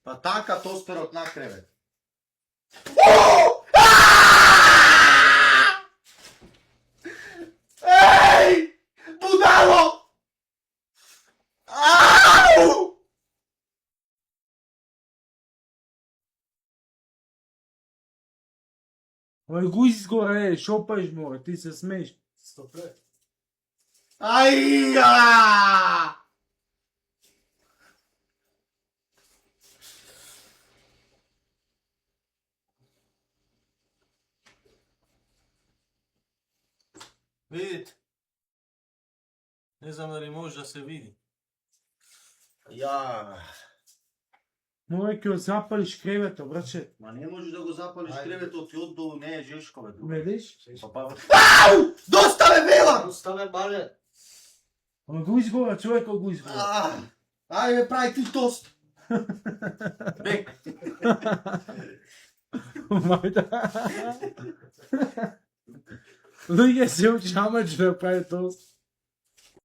Па така тостерот на кревет. Еј! Будало! Ау! Ой, го изгоре, шопаеш море, ти се смееш. Стопле. Аја! Видите? Не знам дали може да се види. Ја. Море ќе запалиш кревето, браче. Ма не можеш да го запалиш Ајде. креветот и оддолу не е жешкове. Видиш? Па. Ау! Доста ме бела! Оставе бале. Ама го изгора, човекот го изгора. Ајде прави ти тост. Бек. Мајда. Луѓе се учамач да прави тост.